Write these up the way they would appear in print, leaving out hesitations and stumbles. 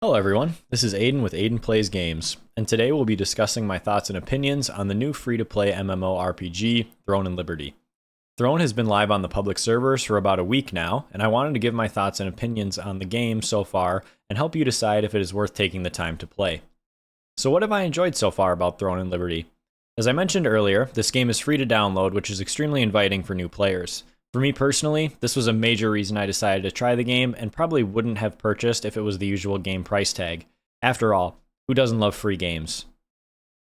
Hello everyone, this is Aiden with Aiden Plays Games, and today we'll be discussing my thoughts and opinions on the new free-to-play MMORPG Throne and Liberty. Throne has been live on the public servers for about a week now, and I wanted to give my thoughts and opinions on the game so far and help you decide if it is worth taking the time to play. So what have I enjoyed so far about Throne and Liberty? As I mentioned earlier, this game is free to download, which is extremely inviting for new players. For me personally, this was a major reason I decided to try the game and probably wouldn't have purchased if it was the usual game price tag. After all, who doesn't love free games?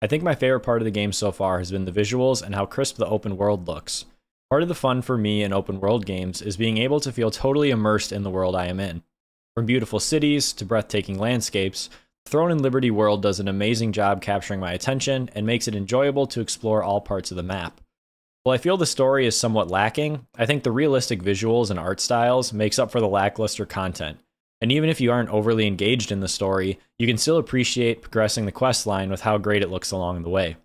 I think my favorite part of the game so far has been the visuals and how crisp the open world looks. Part of the fun for me in open world games is being able to feel totally immersed in the world I am in. From beautiful cities to breathtaking landscapes, the Throne and Liberty world does an amazing job capturing my attention and makes it enjoyable to explore all parts of the map. While I feel the story is somewhat lacking, I think the realistic visuals and art styles makes up for the lackluster content. And even if you aren't overly engaged in the story, you can still appreciate progressing the quest line with how great it looks along the way.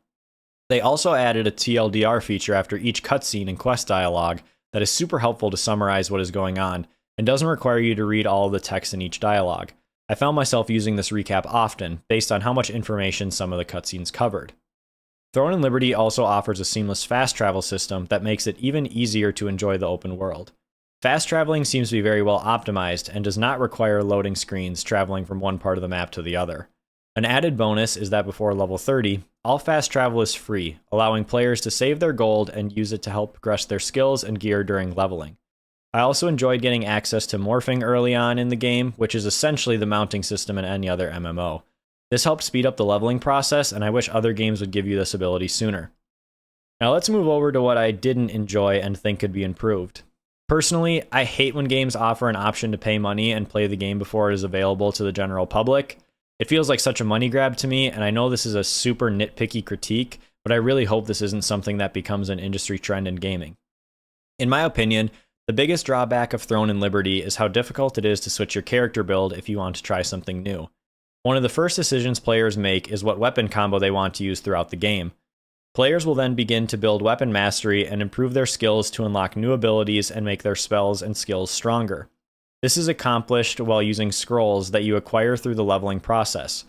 They also added a TLDR feature after each cutscene and quest dialogue that is super helpful to summarize what is going on, and doesn't require you to read all of the text in each dialogue. I found myself using this recap often, based on how much information some of the cutscenes covered. Throne and Liberty also offers a seamless fast travel system that makes it even easier to enjoy the open world. Fast traveling seems to be very well optimized and does not require loading screens traveling from one part of the map to the other. An added bonus is that before level 30, all fast travel is free, allowing players to save their gold and use it to help progress their skills and gear during leveling. I also enjoyed getting access to morphing early on in the game, which is essentially the mounting system in any other MMO. This helps speed up the leveling process, and I wish other games would give you this ability sooner. Now let's move over to what I didn't enjoy and think could be improved. Personally, I hate when games offer an option to pay money and play the game before it is available to the general public. It feels like such a money grab to me, and I know this is a super nitpicky critique, but I really hope this isn't something that becomes an industry trend in gaming. In my opinion, the biggest drawback of Throne and Liberty is how difficult it is to switch your character build if you want to try something new. One of the first decisions players make is what weapon combo they want to use throughout the game. Players will then begin to build weapon mastery and improve their skills to unlock new abilities and make their spells and skills stronger. This is accomplished while using scrolls that you acquire through the leveling process.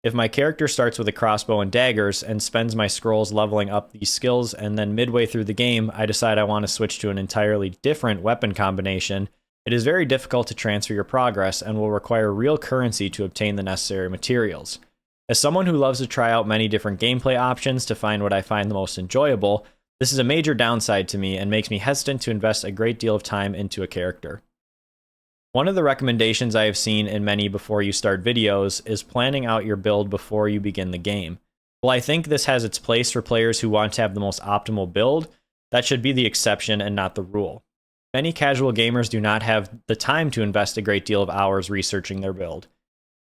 If my character starts with a crossbow and daggers and spends my scrolls leveling up these skills, and then midway through the game I decide I want to switch to an entirely different weapon combination, it is very difficult to transfer your progress and will require real currency to obtain the necessary materials. As someone who loves to try out many different gameplay options to find what I find the most enjoyable, this is a major downside to me and makes me hesitant to invest a great deal of time into a character. One of the recommendations I have seen in many before you start videos is planning out your build before you begin the game. While I think this has its place for players who want to have the most optimal build, that should be the exception and not the rule. Many casual gamers do not have the time to invest a great deal of hours researching their build.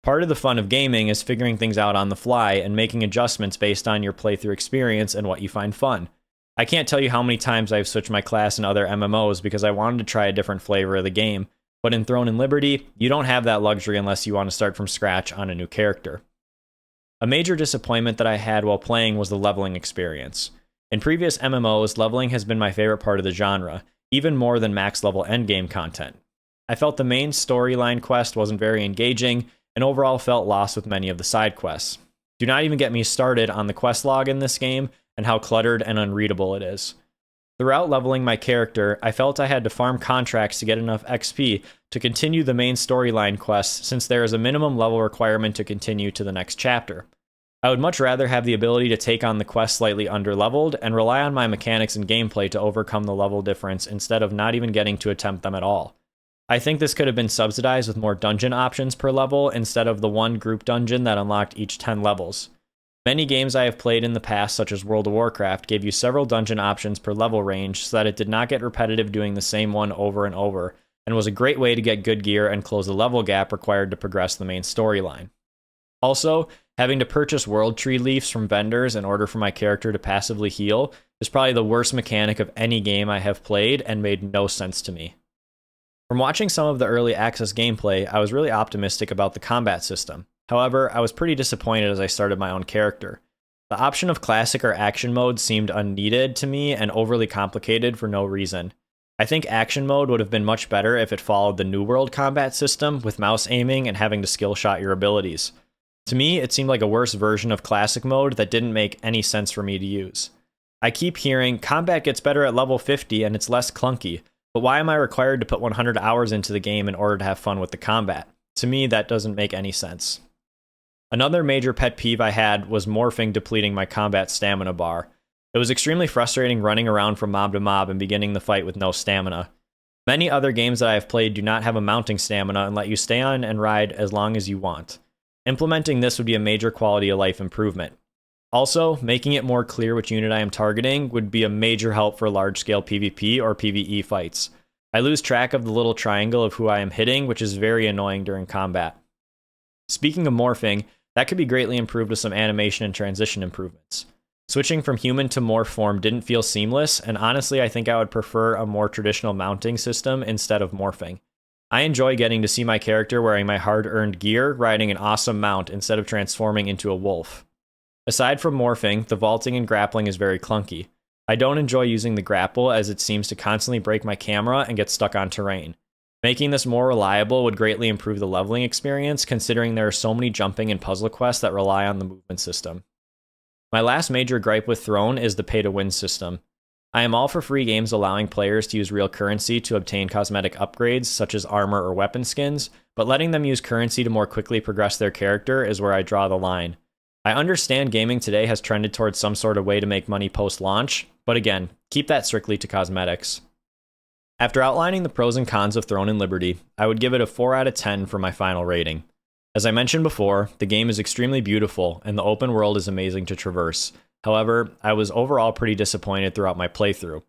Part of the fun of gaming is figuring things out on the fly and making adjustments based on your playthrough experience and what you find fun. I can't tell you how many times I've switched my class in other MMOs because I wanted to try a different flavor of the game, but in Throne and Liberty, you don't have that luxury unless you want to start from scratch on a new character. A major disappointment that I had while playing was the leveling experience. In previous MMOs, leveling has been my favorite part of the genre, even more than max level endgame content. I felt the main storyline quest wasn't very engaging, and overall felt lost with many of the side quests. Do not even get me started on the quest log in this game and how cluttered and unreadable it is. Throughout leveling my character, I felt I had to farm contracts to get enough XP to continue the main storyline quests, since there is a minimum level requirement to continue to the next chapter. I would much rather have the ability to take on the quest slightly underleveled and rely on my mechanics and gameplay to overcome the level difference instead of not even getting to attempt them at all. I think this could have been subsidized with more dungeon options per level instead of the one group dungeon that unlocked each 10 levels. Many games I have played in the past, such as World of Warcraft, gave you several dungeon options per level range so that it did not get repetitive doing the same one over and over, and was a great way to get good gear and close the level gap required to progress the main storyline. Also, having to purchase World Tree leaves from vendors in order for my character to passively heal is probably the worst mechanic of any game I have played and made no sense to me. From watching some of the early access gameplay, I was really optimistic about the combat system. However, I was pretty disappointed as I started my own character. The option of classic or action mode seemed unneeded to me and overly complicated for no reason. I think action mode would have been much better if it followed the New World combat system with mouse aiming and having to skill shot your abilities. To me, it seemed like a worse version of classic mode that didn't make any sense for me to use. I keep hearing, combat gets better at level 50 and it's less clunky, but why am I required to put 100 hours into the game in order to have fun with the combat? To me, that doesn't make any sense. Another major pet peeve I had was morphing depleting my combat stamina bar. It was extremely frustrating running around from mob to mob and beginning the fight with no stamina. Many other games that I have played do not have a mounting stamina and let you stay on and ride as long as you want. Implementing this would be a major quality of life improvement. Also, making it more clear which unit I am targeting would be a major help for large-scale PvP or PvE fights. I lose track of the little triangle of who I am hitting, which is very annoying during combat. Speaking of morphing, that could be greatly improved with some animation and transition improvements. Switching from human to morph form didn't feel seamless, and honestly I think I would prefer a more traditional mounting system instead of morphing. I enjoy getting to see my character wearing my hard-earned gear, riding an awesome mount instead of transforming into a wolf. Aside from morphing, the vaulting and grappling is very clunky. I don't enjoy using the grapple as it seems to constantly break my camera and get stuck on terrain. Making this more reliable would greatly improve the leveling experience, considering there are so many jumping and puzzle quests that rely on the movement system. My last major gripe with Throne is the pay-to-win system. I am all for free games allowing players to use real currency to obtain cosmetic upgrades such as armor or weapon skins, but letting them use currency to more quickly progress their character is where I draw the line. I understand gaming today has trended towards some sort of way to make money post-launch, but again, keep that strictly to cosmetics. After outlining the pros and cons of Throne and Liberty, I would give it a 4 out of 10 for my final rating. As I mentioned before, the game is extremely beautiful and the open world is amazing to traverse. However, I was overall pretty disappointed throughout my playthrough.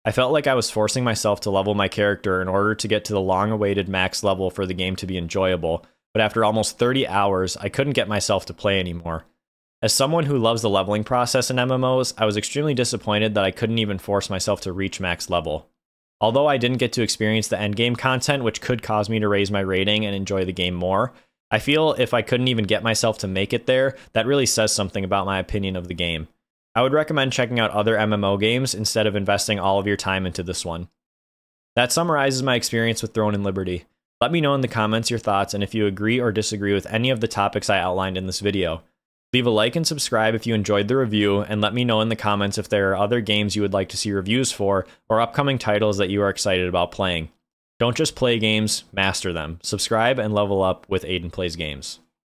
I felt like I was forcing myself to level my character in order to get to the long-awaited max level for the game to be enjoyable, but after almost 30 hours, I couldn't get myself to play anymore. As someone who loves the leveling process in MMOs, I was extremely disappointed that I couldn't even force myself to reach max level. Although I didn't get to experience the endgame content, which could cause me to raise my rating and enjoy the game more, I feel if I couldn't even get myself to make it there, that really says something about my opinion of the game. I would recommend checking out other MMO games instead of investing all of your time into this one. That summarizes my experience with Throne and Liberty. Let me know in the comments your thoughts and if you agree or disagree with any of the topics I outlined in this video. Leave a like and subscribe if you enjoyed the review, and let me know in the comments if there are other games you would like to see reviews for, or upcoming titles that you are excited about playing. Don't just play games, master them. Subscribe and level up with Aiden Plays Games.